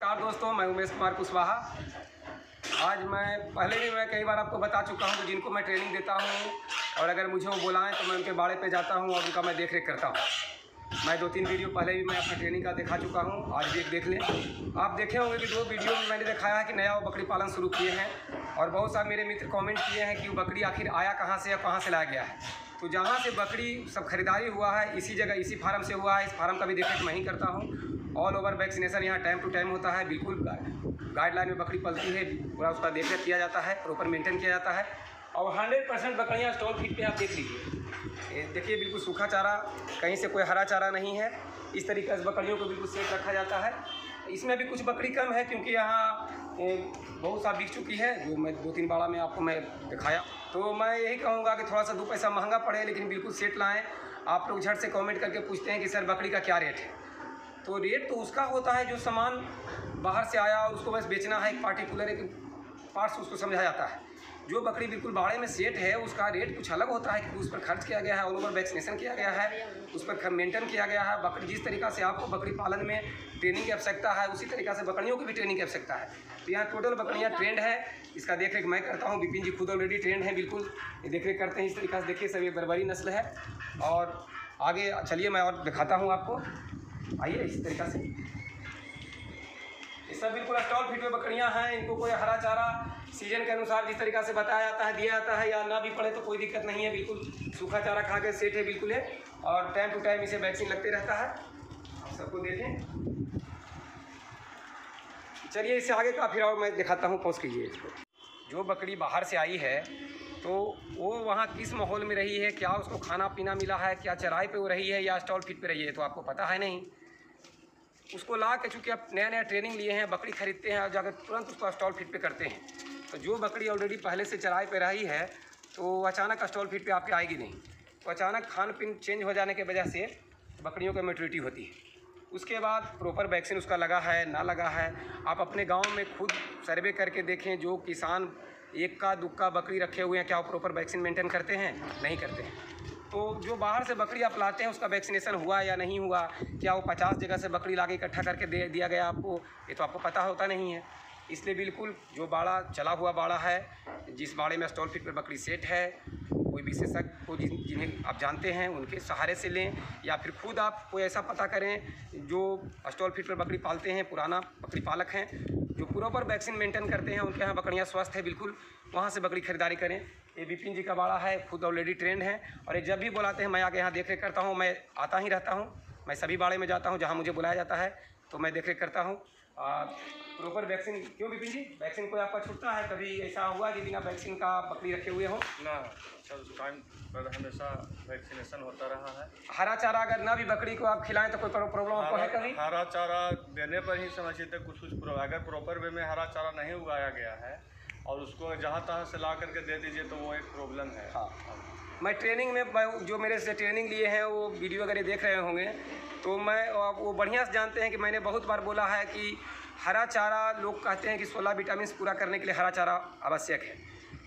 नमस्कार दोस्तों, मैं उमेश कुमार कुशवाहा। आज मैं पहले भी कई बार आपको बता चुका हूं, तो जिनको मैं ट्रेनिंग देता हूं और अगर मुझे वो बुलाएं तो मैं उनके बाड़े पे जाता हूं और उनका मैं देख रेख करता हूं। मैं 2-3 वीडियो पहले भी मैं अपनी ट्रेनिंग का दिखा चुका हूं, आज भी एक देख लें। आप देखे होंगे कि 2 वीडियो में मैंने दिखाया है कि नया वो बकरी पालन शुरू किए हैं और बहुत सारे मेरे मित्र कॉमेंट किए हैं कि वो बकरी आखिर आया कहाँ से या कहाँ से लाया गया है। तो जहाँ से बकरी सब खरीदारी हुआ है इसी जगह, इसी फार्म से हुआ है। इस फार्म का भी देखरेख मैं ही करता हूँ। ऑल ओवर वैक्सीनेशन यहाँ टाइम टू टाइम होता है। बिल्कुल गाइडलाइन में बकरी पलती है, पूरा उसका देखरेख किया जाता है, प्रॉपर मेंटेन किया जाता है। और 100% बकरियाँ स्टॉल फीड पे आप देख लीजिए, देखिए बिल्कुल सूखा चारा, कहीं से कोई हरा चारा नहीं है। इस तरीके से बकरियों को बिल्कुल सेफ रखा जाता है। इसमें भी कुछ बकरी कम है क्योंकि यहाँ बहुत सा बिक चुकी है, जो मैं 2-3 बाड़ा में आपको मैं दिखाया। तो मैं यही कहूँगा कि थोड़ा सा 2 पैसा महंगा पड़े लेकिन बिल्कुल सेट लाएँ। आप लोग झट से कमेंट करके पूछते हैं कि सर बकरी का क्या रेट है। तो रेट तो उसका होता है जो सामान बाहर से आया और उसको बस बेचना है, एक पार्टिकुलर एक पार्ट्स उसको समझा जाता है। जो बकरी बिल्कुल बाड़े में सेट है उसका रेट कुछ अलग होता है कि उस पर खर्च किया गया है, ऑल ओवर वैक्सीनेशन किया गया है, उस पर मेंटेन किया गया है। बकरी जिस तरीक़ा से आपको बकरी पालन में ट्रेनिंग की आवश्यकता है उसी तरीक़ा से बकरियों की भी ट्रेनिंग की आवश्यकता है। तो यहाँ टोटल बकरियाँ ट्रेंड है, इसका देखरेख मैं करता हूँ। विपिन जी खुद ऑलरेडी ट्रेंड है, बिल्कुल ये देखरेख करते हैं। इस तरीक़े से देखिए सब ये बरबरी नस्ल है। और आगे चलिए मैं और दिखाता हूँ आपको, आइए। इस तरीक़ा से ये सब बिल्कुल स्टॉल फीड पे बकरियां हैं। इनको कोई हरा चारा सीजन के अनुसार जिस तरीक़ा से बताया जाता है दिया जाता है, या ना भी पड़े तो कोई दिक्कत नहीं है। बिल्कुल सूखा चारा खा के सेट है बिल्कुल है, और टाइम टू टाइम इसे वैक्सीन लगते रहता है। आप सबको देखें, चलिए इससे आगे का फिर और मैं दिखाता हूँ। पॉज कीजिए इसको। जो बकरी बाहर से आई है तो वो वहाँ किस माहौल में रही है, क्या उसको खाना पीना मिला है, क्या चराई पे वो रही है या स्टॉल फीड पे रही है, तो आपको पता है नहीं। उसको ला के चूँकि आप नया ट्रेनिंग लिए हैं, बकरी खरीदते हैं और जाकर तुरंत उसको स्टॉल फीड पे करते हैं। तो जो बकरी ऑलरेडी पहले से चराई पे रही है तो अचानक स्टॉल फीड पे आपके आएगी नहीं। तो अचानक खान पीन चेंज हो जाने की वजह से बकरियों की मैच्योरिटी होती है। उसके बाद प्रॉपर वैक्सीन उसका लगा है ना लगा है, आप अपने गाँव में खुद सर्वे करके देखें। जो किसान एक्का दुक्का बकरी रखे हुए हैं, क्या वो प्रॉपर वैक्सीन मेंटेन करते हैं? नहीं करते हैं। तो जो बाहर से बकरी आप लाते हैं उसका वैक्सीनेशन हुआ या नहीं हुआ, क्या वो 50 जगह से बकरी लाके इकट्ठा करके दे दिया गया आपको, ये तो आपको पता होता नहीं है। इसलिए बिल्कुल जो बाड़ा चला हुआ बाड़ा है, जिस बाड़े में स्टॉल फीड पर बकरी सेट है, कोई विशेषज्ञ को जिन्हें आप जानते हैं उनके सहारे से लें, या फिर खुद आप कोई ऐसा पता करें जो स्टॉल फीड पर बकरी पालते हैं, पुराना बकरी पालक हैं जो प्रॉपर वैक्सीन मेंटेन करते हैं, उनके यहाँ बकरियाँ स्वस्थ है बिल्कुल, वहाँ से बकरी खरीदारी करें। ये विपिन जी का बाड़ा है, खुद ऑलरेडी ट्रेंड है और ये जब भी बुलाते हैं मैं आके यहाँ देखरेख करता हूँ। मैं आता ही रहता हूँ, मैं सभी बाड़े में जाता हूँ जहाँ मुझे बुलाया जाता है, तो मैं देखरेख करता हूँ। प्रॉपर वैक्सीन क्यों विपिन जी, वैक्सीन कोई आपका छूटता है? कभी ऐसा हुआ कि बिना वैक्सीन का बकरी रखे हुए हो? ना सर, टाइम पर हमेशा वैक्सीनेशन होता रहा है। हरा चारा अगर ना भी बकरी को आप खिलाएं तो कोई प्रॉब्लम आपको है कभी? हरा चारा देने पर ही समझिए तो कुछ अगर प्रॉपर वे में हरा चारा नहीं उगाया गया है और उसको जहाँ तहाँ से ला करके दे दीजिए तो वो एक प्रॉब्लम है। हाँ, मैं ट्रेनिंग में जो मेरे से ट्रेनिंग लिए हैं वो वीडियो अगर देख रहे होंगे तो मैं वो बढ़िया से जानते हैं कि मैंने बहुत बार बोला है कि हरा चारा, लोग कहते हैं कि 16 विटामिन पूरा करने के लिए हरा चारा आवश्यक है,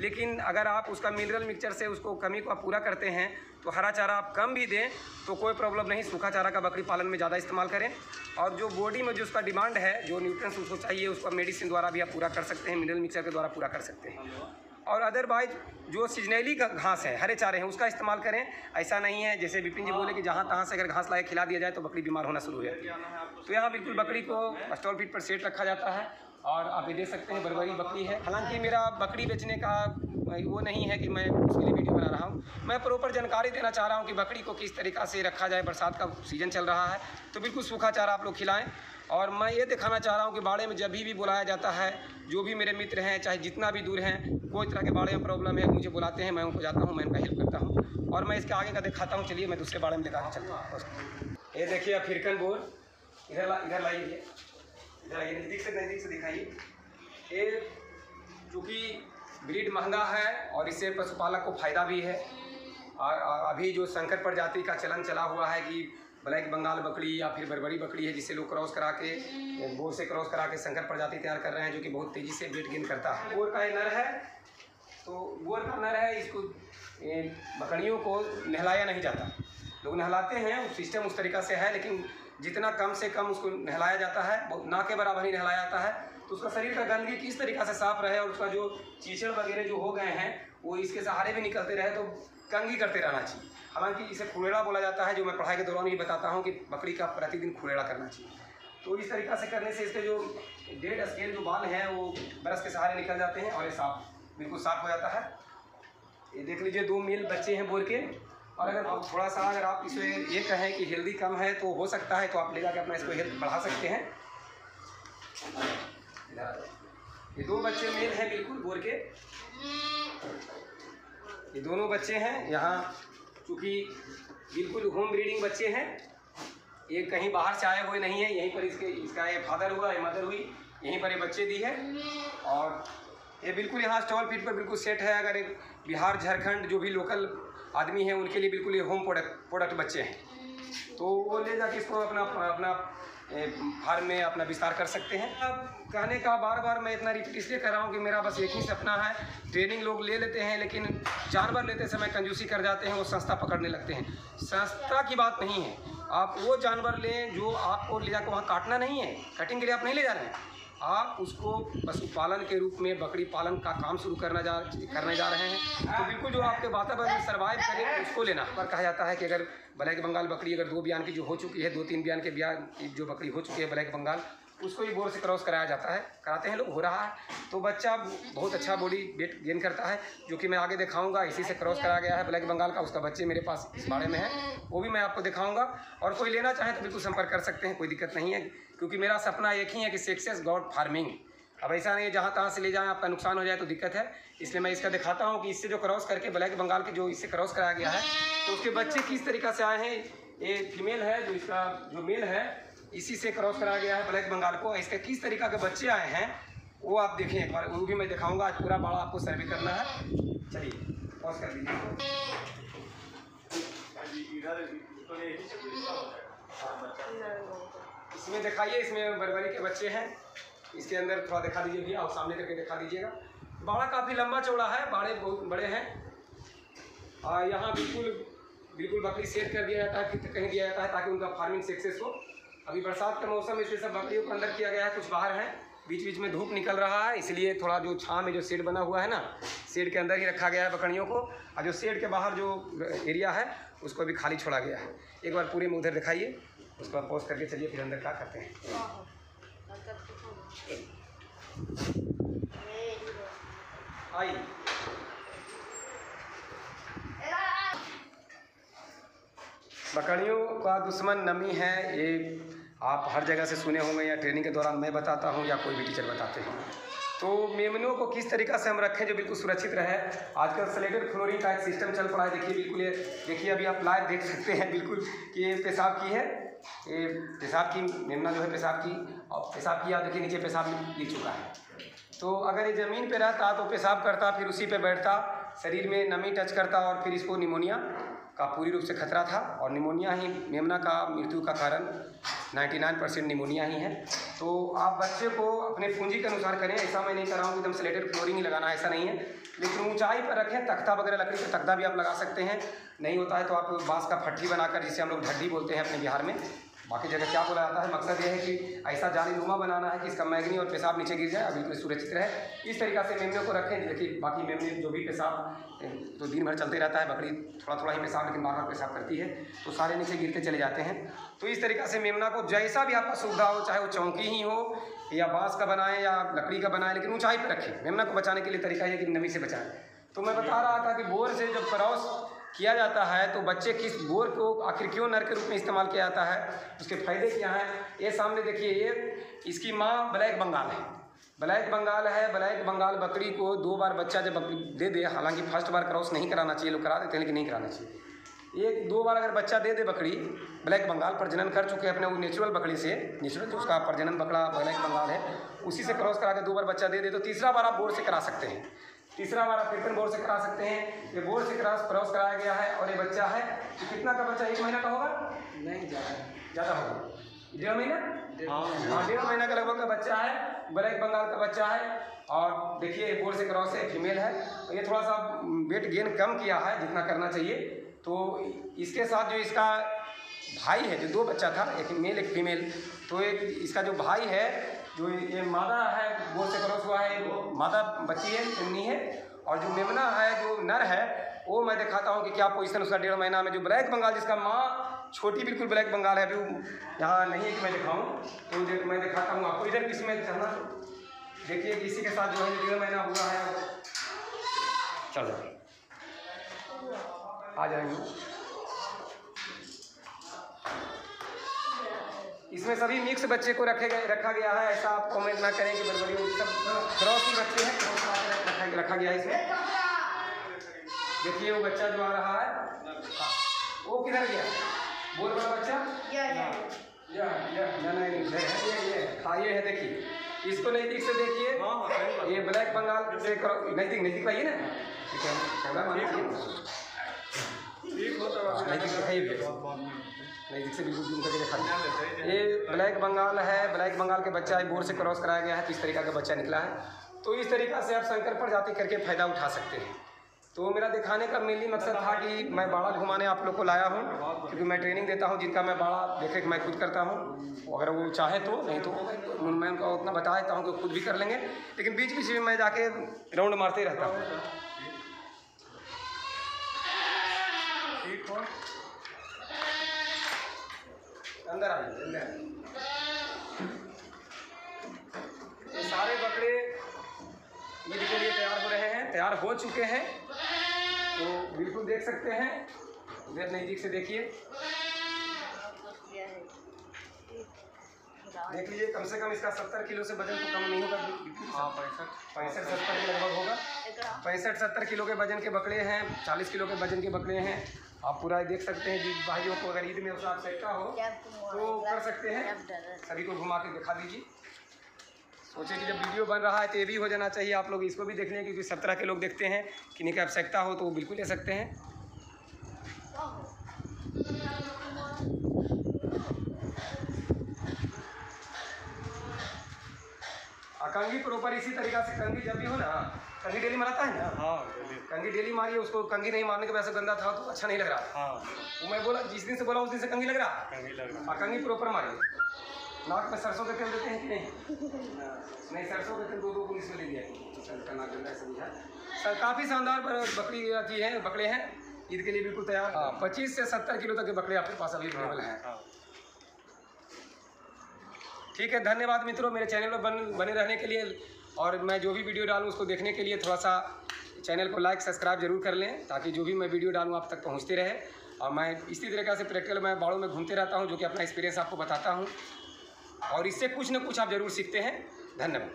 लेकिन अगर आप उसका मिनरल मिक्सचर से उसको कमी को आप पूरा करते हैं तो हरा चारा आप कम भी दें तो कोई प्रॉब्लम नहीं। सूखा चारा का बकरी पालन में ज़्यादा इस्तेमाल करें, और जो बॉडी में जो उसका डिमांड है, जो न्यूट्रिएंट्स उसको चाहिए, उसको मेडिसिन द्वारा भी आप पूरा कर सकते हैं, मिनरल मिक्सचर के द्वारा पूरा कर सकते हैं। और अदरवाइज जो सीजनली घास है, हरे चारे हैं, उसका इस्तेमाल करें। ऐसा नहीं है जैसे विपिन जी बोले कि जहाँ तहाँ से अगर घास लाके खिला दिया जाए तो बकरी बीमार होना शुरू हो जाती है। तो यहाँ बिल्कुल बकरी को स्टॉल फीड पर सेट रखा जाता है और आप ये देख सकते हैं बरबरी बकरी है। हालांकि मेरा बकरी बेचने का वो नहीं है कि मैं उसके लिए वीडियो बना रहा हूँ, मैं प्रॉपर जानकारी देना चाह रहा हूँ कि बकरी को किस तरीक़ा से रखा जाए। बरसात का सीज़न चल रहा है तो बिल्कुल सूखा चारा आप लोग खिलाएँ। और मैं ये दिखाना चाह रहा हूँ कि बाड़े में जब भी बुलाया जाता है, जो भी मेरे मित्र हैं चाहे जितना भी दूर हैं, कोई तरह के बाड़े में प्रॉब्लम है मुझे बुलाते हैं, मैं उनको जाता हूँ, मैं उनका हेल्प करता हूँ और मैं इसके आगे का दिखाता हूँ। चलिए मैं दूसरे बाड़े में दिखा के चलता हूँ। ये देखिए अफ्रीकन बोर, इधर लाइए, इधर आइए, नज़दीक से दिखाइए। ये चूँकि ब्रीड महंगा है और इससे पशुपालक को फ़ायदा भी है। और अभी जो संकर प्रजाति का चलन चला हुआ है कि ब्लैक बंगाल बकरी या फिर बरबरी बकरी है, जिसे लोग क्रॉस करा के, बोर से क्रॉस करा के संकर प्रजाति तैयार कर रहे हैं, जो कि बहुत तेज़ी से वेट गेन करता है। बोर का ये नर है, तो बोर का नर है, इसको बकरियों को नहलाया नहीं जाता। लोग नहलाते हैं, सिस्टम उस तरीक़ा से है, लेकिन जितना कम से कम उसको नहलाया जाता है, ना के बराबर ही नहलाया जाता है, तो उसका शरीर का गंदगी किस तरीक़ा से साफ रहे और उसका जो चीचड़ वगैरह जो हो गए हैं वो इसके सहारे भी निकलते रहे, तो कंघी करते रहना चाहिए। हालांकि इसे खुरेड़ा बोला जाता है, जो मैं पढ़ाई के दौरान ही बताता हूँ कि बकरी का प्रतिदिन खुरेड़ा करना चाहिए। तो इस तरीक़ा से करने से इसके जो डेड स्केल जो बाल हैं वो ब्रश के सहारे निकल जाते हैं और ये साफ बिल्कुल साफ हो जाता है। ये देख लीजिए 2 मेल बच्चे हैं बोर के। और अगर थोड़ा सा अगर आप इसे ये कहें कि हेल्दी कम है तो हो सकता है तो आप ले जाकर अपना इसको हेल्थ बढ़ा सकते हैं। ये 2 बच्चे मेल हैं बिल्कुल बोर के, ये दोनों बच्चे हैं। यहाँ चूँकि बिल्कुल होम ब्रीडिंग बच्चे हैं, ये कहीं बाहर से आए हुए नहीं है, यहीं पर इसका ये फादर हुआ, ये मदर हुई, यहीं पर ये बच्चे दी है। और ये बिल्कुल यहाँ स्टॉल फीड पर बिल्कुल सेट है। अगर एक बिहार झारखंड जो भी लोकल आदमी हैं उनके लिए बिल्कुल ये होम प्रोडक्ट बच्चे हैं, तो वो ले जाके इसको अपना फार्म में अपना विस्तार कर सकते हैं। अब कहने का बार बार मैं इतना रिपीट इसलिए कर रहा हूँ कि मेरा बस एक ही सपना है। ट्रेनिंग लोग ले लेते हैं लेकिन जानवर लेते समय कंजूसी कर जाते हैं, वो सस्ता पकड़ने लगते हैं। सस्ता की बात नहीं है, आप वो जानवर लें जो आपको ले जाकर वहाँ काटना नहीं है, कटिंग के लिए आप नहीं ले जा रहे हैं, आप उसको पशुपालन के रूप में बकरी पालन का काम शुरू करने जा रहे हैं। तो बिल्कुल जो आपके वातावरण में सर्वाइव करे उसको लेना। पर कहा जाता है कि अगर ब्लैक बंगाल बकरी अगर 2 बयान की जो हो चुकी है, 2-3 बयान के की जो बकरी हो चुकी है ब्लैक बंगाल, उसको ही बोर से क्रॉस कराया जाता है, कराते हैं लोग, हो रहा है। तो बच्चा बहुत अच्छा बॉडी वेट गेन करता है, जो कि मैं आगे दिखाऊंगा। इसी से क्रॉस कराया गया है ब्लैक बंगाल का, उसका बच्चे मेरे पास इस बारे में है, वो भी मैं आपको दिखाऊंगा। और कोई लेना चाहे तो बिल्कुल संपर्क कर सकते हैं, कोई दिक्कत नहीं है, क्योंकि मेरा सपना एक ही है कि सक्सेस गॉड फार्मिंग। अब ऐसा नहीं है जहाँ तहाँ से ले जाएं आपका नुकसान हो जाए तो दिक्कत है। इसलिए मैं इसका दिखाता हूँ कि इससे जो क्रॉस करके ब्लैक बंगाल के जो इससे क्रॉस कराया गया है तो उसके बच्चे किस तरीक़ा से आए हैं। ये फीमेल है, जो इसका जो मेल है इसी से क्रॉस कराया गया है ब्लैक बंगाल को। इसके किस तरीक़ा के बच्चे आए हैं वो आप देखें एक बार, वो भी मैं दिखाऊंगा। आज पूरा बाड़ा आपको सर्वे करना है। चलिए पॉज कर दीजिए। इसमें दिखाइए, इसमें बरबरी के बच्चे हैं, इसके अंदर थोड़ा दिखा दीजिए भैया, और सामने करके दिखा दीजिएगा। बाड़ा काफ़ी लंबा चौड़ा है, बाड़े बहुत बड़े हैं। यहाँ बिल्कुल बकरी सेट कर दिया जाता है, कहीं दिया जाता है ताकि उनका फार्मिंग सक्सेस हो। अभी बरसात का मौसम, इसलिए सब बकरियों को अंदर किया गया है, कुछ बाहर हैं। बीच बीच में धूप निकल रहा है, इसलिए थोड़ा जो छाँव में जो शेड बना हुआ है ना, शेड के अंदर ही रखा गया है बकरियों को। और जो शेड के बाहर जो एरिया है उसको अभी खाली छोड़ा गया है। एक बार पूरे में उधर दिखाइए, उसको आप पॉज करके चलिए, फिर अंदर क्या करते हैं। आइए, बकरियों का दुश्मन नमी है, ये आप हर जगह से सुने होंगे, या ट्रेनिंग के दौरान मैं बताता हूँ या कोई भी टीचर बताते हैं। तो मेमनों को किस तरीक़ा से हम रखें जो बिल्कुल सुरक्षित रहे। आजकल स्लेटेड फ्लोरिंग का एक सिस्टम चल पड़ा है, देखिए बिल्कुल ये देखिए, अभी आप लाइव देख सकते हैं बिल्कुल कि ये पेशाब की है, ये पेशाब की मेमना जो है पेशाब की, और पेशाब किया देखिए नीचे पेशाब लिख चुका है। तो अगर ये ज़मीन पे रहता तो पेशाब करता, फिर उसी पे बैठता, शरीर में नमी टच करता और फिर इसको निमोनिया का पूरी रूप से खतरा था। और निमोनिया ही मेमना का मृत्यु का कारण 99% निमोनिया ही है। तो आप बच्चे को अपने पूंजी के अनुसार करें, ऐसा मैं नहीं कर रहा हूँ एकदम स्लेटेड फ्लोरिंग ही लगाना, ऐसा नहीं है, लेकिन ऊंचाई पर रखें। तख्ता वगैरह लकड़ी का तख्ता भी आप लगा सकते हैं, नहीं होता है तो आप बांस का फट्टी बनाकर, जिसे हम लोग ढड्डी बोलते हैं अपने बिहार में, बाकी जगह क्या बोला जाता है, मकसद ये है कि ऐसा जालीनुमा बनाना है कि इसका मैगनी और पेशाब नीचे गिर जाए, बिल्कुल सुरक्षित रहे। इस तरीक़ा से मेमनों को रखें। देखिए बाकी मेमने जो भी पेशाब तो दिन भर चलते रहता है, बकरी थोड़ा थोड़ा ही पेशाब लेकिन बार बार पेशाब करती है, तो सारे नीचे गिरते चले जाते हैं। तो इस तरीक़ा से मेमना को जैसा भी आपका सुविधा हो, चाहे वो चौकी ही हो या बाँस का बनाएं या लकड़ी का बनाएं, लेकिन ऊँचाई पर रखें। मेमना को बचाने के लिए तरीका ये कि नमी से बचाएं। तो मैं बता रहा था कि बोर से जब क्रॉस किया जाता है तो बच्चे किस बोर को आखिर क्यों नर के रूप में इस्तेमाल किया जाता है, उसके फ़ायदे क्या हैं। ये सामने देखिए, ये इसकी माँ ब्लैक बंगाल है, ब्लैक बंगाल है। ब्लैक बंगाल बकरी को 2 बार बच्चा जब दे दे, हालांकि फर्स्ट बार क्रॉस नहीं कराना चाहिए, लोग करा देते हैं लेकिन नहीं कराना चाहिए। 1-2 बार अगर बच्चा दे दे बकरी, ब्लैक बंगाल प्रजनन कर चुके हैं अपने वो नेचुरल बकरी से, नेचुरल जो उसका प्रजनन बकरा ब्लैक बंगाल है, उसी से क्रॉस करा के 2 बार बच्चा दे दे, तो तीसरा बार आप बोर से करा सकते हैं। तीसरा बार आप फिर बोर से करा सकते हैं। ये बोर से क्रॉस कराया गया है और ये बच्चा है, तो कितना का बच्चा, 1 महीना का होगा? नहीं, ज़्यादा होगा, 1.5 महीना, हाँ 1.5 महीना का लगभग का बच्चा है, ब्लैक बंगाल का बच्चा है। और देखिए ये बोर से क्रॉस है, फीमेल है। ये थोड़ा सा वेट गेन कम किया है जितना करना चाहिए। तो इसके साथ जो इसका भाई है, जो 2 बच्चा था, एक मेल एक फीमेल। तो एक इसका जो भाई है, जो ये मादा है वो से क्रॉस हुआ है, वो मादा बच्ची है, चुन्नी है। और जो मेमना है, जो नर है, वो मैं दिखाता हूँ कि क्या पोजीशन उसका 1.5 महीना में। जो ब्लैक बंगाल, जिसका माँ छोटी बिल्कुल ब्लैक बंगाल है, अभी यहाँ नहीं है कि मैं दिखाऊँ, तो मैं दिखाता हूँ आपको। इधर इसमें चलना, देखिए कि इसी के साथ जो है 1.5 महीना हुआ है। चल जाए, आ जाएंगे। इसमें सभी मिक्स बच्चे को रखा गया है, ऐसा आप कमेंट ना करें कि बड़ी सब क्रॉस ही बच्चे हैं, क्रॉस रखा गया है इसमें। देखिए वो बच्चा जो आ रहा है, वो किधर गया? बोल बड़ा बच्चा, ये हाँ ये है। देखिए इसको नज़दीक से देखिए, ये ब्लैक बंगाल से नज़दीक पाइए ना, नज़दीक से बिल्कुल जूम करके दिखा। ये ब्लैक बंगाल है, ब्लैक बंगाल के बच्चा है, बोर्ड से क्रॉस कराया गया है, तो इस तरीका का बच्चा निकला है। तो इस तरीका से आप संकर प्रजाति करके फ़ायदा उठा सकते हैं। तो मेरा दिखाने का मेनली मकसद था कि मैं बाड़ा घुमाने आप लोग को लाया हूँ, क्योंकि मैं ट्रेनिंग देता हूँ जिनका मैं बाड़ा देखे मैं खुद करता हूँ। अगर वो चाहे तो, नहीं तो मैं उनको उतना बता देता हूँ कि खुद भी कर लेंगे, लेकिन बीच बीच में मैं जाके राउंड मारते रहता हूँ। ठीक हो, अंदर आ जाइए। ये सारे बकरे ईद के लिए तैयार हो रहे हैं, तैयार हो चुके हैं, तो बिल्कुल देख सकते हैं। इधर नज़दीक से देखिए, देख लीजिए, कम से कम इसका 70 किलो से वजन तो कम नहीं होगा। 65-70 के लगभग होगा। 65-70 किलो के वजन के बकरे हैं, 40 किलो के वजन के बकरे हैं। आप पूरा देख सकते हैं। जिन भाइयों को अगर ईद में उसका आवश्यकता हो तो कर सकते हैं। सभी को घुमा के दिखा दीजिए। सोचे कि जब वीडियो बन रहा है तो ये भी हो जाना चाहिए, आप लोग इसको भी देख लें, क्योंकि 17 के लोग देखते हैं। किन्हीं की आवश्यकता हो तो वो बिल्कुल ले सकते हैं। कंगी प्रॉपर इसी तरीका से, कंगी जब भी हो ना, कंगी डेली मारता है ना। हाँ, कंगी डेली मारिए उसको। कंगी नहीं मारने के वजह से गंदा था तो अच्छा नहीं लग रहा। हाँ, वो मैं बोला जिस दिन से बोला उस दिन से कंगी लग रहा। कंगी लग रहा। हाँ, कंगी प्रॉपर मारिए। नाक में सरसों का तेल देते हैं कि नहीं? सरसों का तेल 2 पुलिस में ले लिया नाक गंदा है। सर काफ़ी शानदार बकरी की है, बकरे हैं ईद के लिए बिल्कुल तैयार। हाँ, 25 से 70 किलो तक के बकरे आपके पास अभी अवेलेबल हैं। ठीक है, धन्यवाद मित्रों मेरे चैनल पर बने रहने के लिए। और मैं जो भी वीडियो डालूँ उसको देखने के लिए थोड़ा सा चैनल को लाइक सब्सक्राइब जरूर कर लें, ताकि जो भी मैं वीडियो डालूँ आप तक पहुँचते रहे। और मैं इसी तरीक़े से प्रैक्टिकल मैं बाड़ों में घूमते रहता हूँ, जो कि अपना एक्सपीरियंस आपको बताता हूँ, और इससे कुछ न कुछ आप ज़रूर सीखते हैं। धन्यवाद।